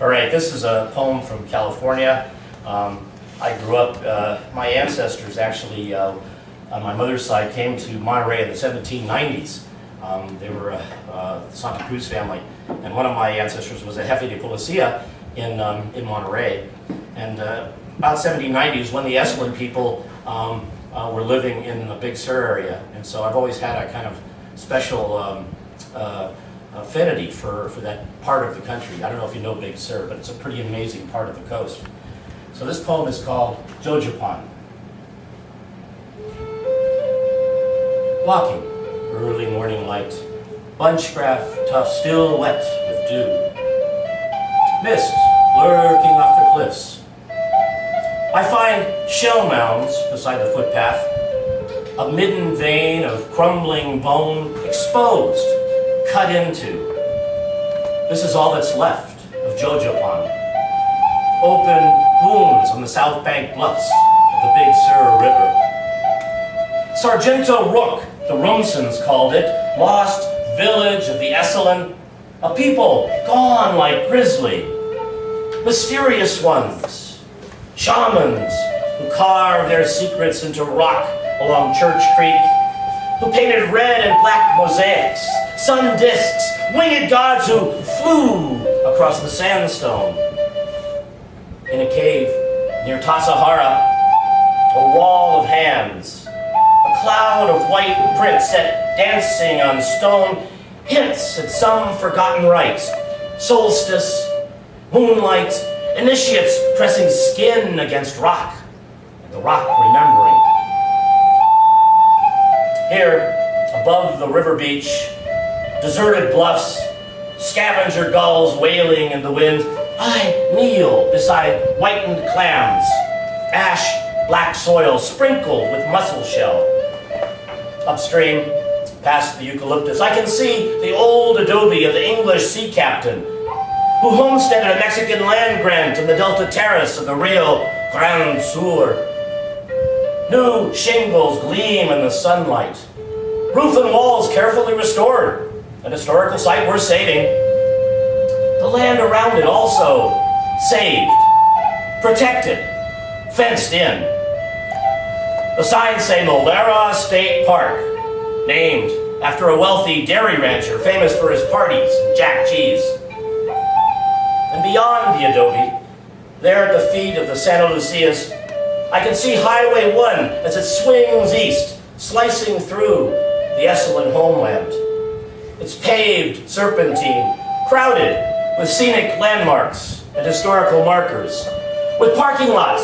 All right, this is a poem from California. I grew up, my ancestors actually, on my mother's side, came to Monterey in the 1790s. They were a Santa Cruz family, and one of my ancestors was a jefe de policía in Monterey. And about 1790 is when the Esalen people were living in the Big Sur area, and so I've always had a kind of special affinity for that part of the country. I don't know if you know Big Sur, but it's a pretty amazing part of the coast. So this poem is called Jojopan. Walking, early morning light, bunchgrass tough, still wet with dew. Mist lurking off the cliffs. I find shell mounds beside the footpath, a midden vein of crumbling bone exposed, cut into. This is all that's left of Jojopan. Open wounds on the south bank bluffs of the Big Sur River. Sargento Rook, the Rumsons called it, lost village of the Esalen, a people gone like grizzly. Mysterious ones, shamans who carved their secrets into rock along Church Creek, who painted red and black mosaics, sun discs, winged gods who flew across the sandstone. In a cave near Tassajara, a wall of hands, a cloud of white prints set dancing on stone, hints at some forgotten rite, solstice, moonlight, initiates pressing skin against rock, and the rock remembering. Here, above the river beach, deserted bluffs, scavenger gulls wailing in the wind, I kneel beside whitened clams, ash black soil sprinkled with mussel shell. Upstream, past the eucalyptus, I can see the old adobe of the English sea captain who homesteaded a Mexican land grant in the Delta Terrace of the Rio Grande Sur. New shingles gleam in the sunlight. Roof and walls carefully restored, an historical site worth saving. The land around it also saved, protected, fenced in. The signs say Molera State Park, named after a wealthy dairy rancher famous for his parties and jack cheese. And beyond the adobe, there at the feet of the Santa Lucias, I can see Highway 1 as it swings east, slicing through the Esalen homeland. It's paved serpentine, crowded with scenic landmarks and historical markers, with parking lots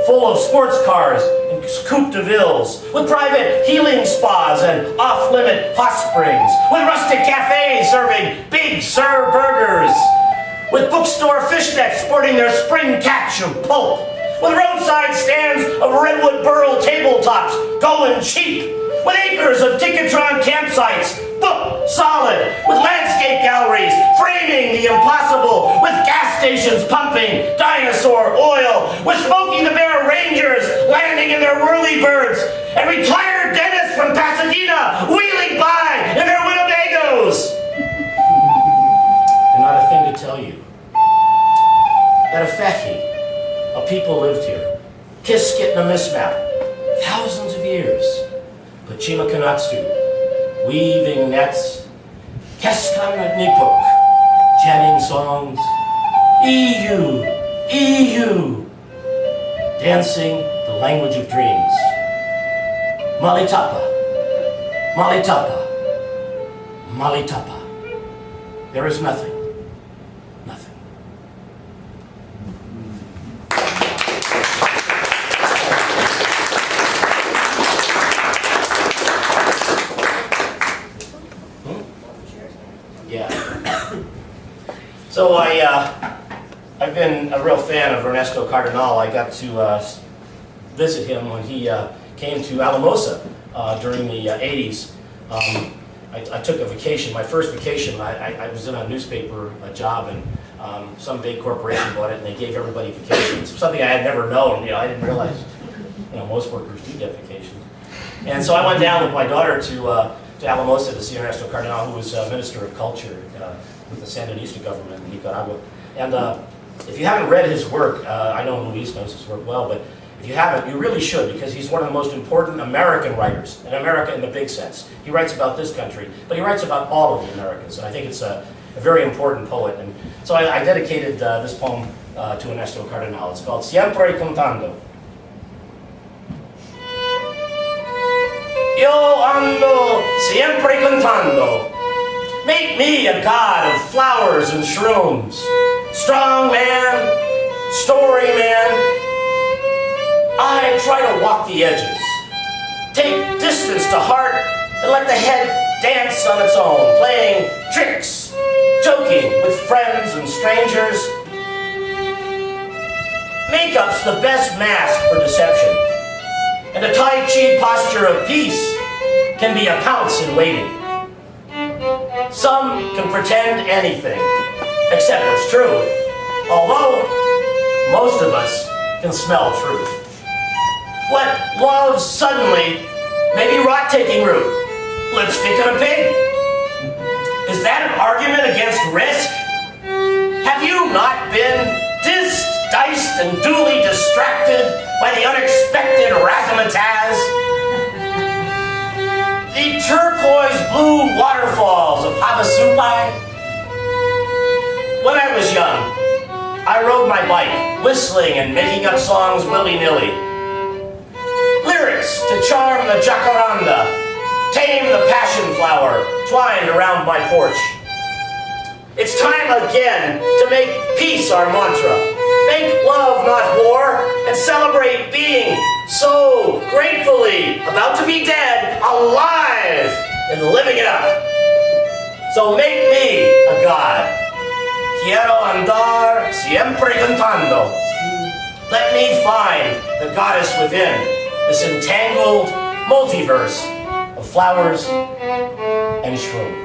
full of sports cars and coupe de villes, with private healing spas and off-limit hot springs, with rustic cafes serving Big Sur burgers, with bookstore fishnets sporting their spring catch of pulp, with roadside stands of redwood burl tabletops going cheap, with acres of Ticketron campsites booked solid, with landscape galleries framing the impossible, with gas stations pumping dinosaur oil, with Smokey the Bear Rangers landing in their whirly-birds, and retired dentists from Pasadena wheeling by in their Winnebagos. And not a thing to tell you. That Afehi, a people lived here. Kiskit Namismap, thousands of years. Pachima Kanatsu, weaving nets. Keskan Nipuk, chanting songs. EU, EU, dancing the language of dreams. Malitapa, Malitapa, Malitapa. There is nothing, nothing. Yeah. So I've been a real fan of Ernesto Cardenal. I got to visit him when he came to Alamosa during the 80s. I took a vacation, my first vacation. I was in a newspaper job, and some big corporation bought it, and they gave everybody vacations. Something I had never known. I didn't realize. Most workers do get vacations. And so I went down with my daughter to Alamosa to see Ernesto Cardenal, who was Minister of Culture with the Sandinista government in Nicaragua. And If you haven't read his work, I know Luis knows his work well, but if you haven't, you really should, because he's one of the most important American writers, in America in the big sense. He writes about this country, but he writes about all of the Americans, and I think it's a very important poet. And so I dedicated this poem to Ernesto Cardenal. It's called Siempre Contando. Yo ando siempre contando. Make me a god of flowers and shrooms. Strong man, story man. I try to walk the edges. Take distance to heart and let the head dance on its own, playing tricks, joking with friends and strangers. Makeup's the best mask for deception, and a Tai Chi posture of peace can be a pounce in waiting. Some can pretend anything, except what's true, although most of us can smell truth. What love suddenly may be rot taking root, lipstick on a pig. Is that an argument against risk? Have you not been diced and duly distracted by the unexpected razzmatazz? The turquoise blue waterfalls of Havasupai? When I was young, I rode my bike, whistling and making up songs willy-nilly. Lyrics to charm the jacaranda, tame the passion flower twined around my porch. It's time again to make peace our mantra. Make love, not war, and celebrate being so gratefully about to be dead, alive, and living it up. So make me a god. Quiero andar siempre cantando. Let me find the goddess within this entangled multiverse of flowers and shrooms.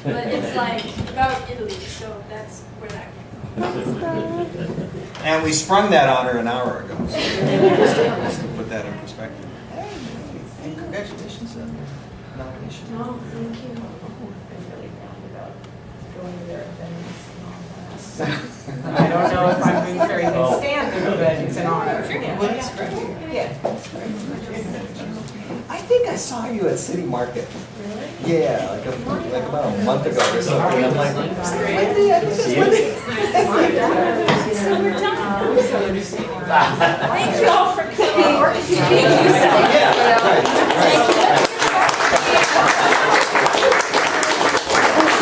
But it's like about Italy, so that's where that came from. And we sprung that on her an hour ago. So just to put that in perspective. Hey, and congratulations on your nomination. No, thank you. I'm really proud about going to their events and all that. I don't know if I'm doing very good standard, but it's an honor. Well, that's great. Yeah. That's great. I think I saw you at City Market. Really? Yeah, like about a month ago or something. I'm like, is that Wendy? I think it's Wendy. So we're done. Thank you all for coming.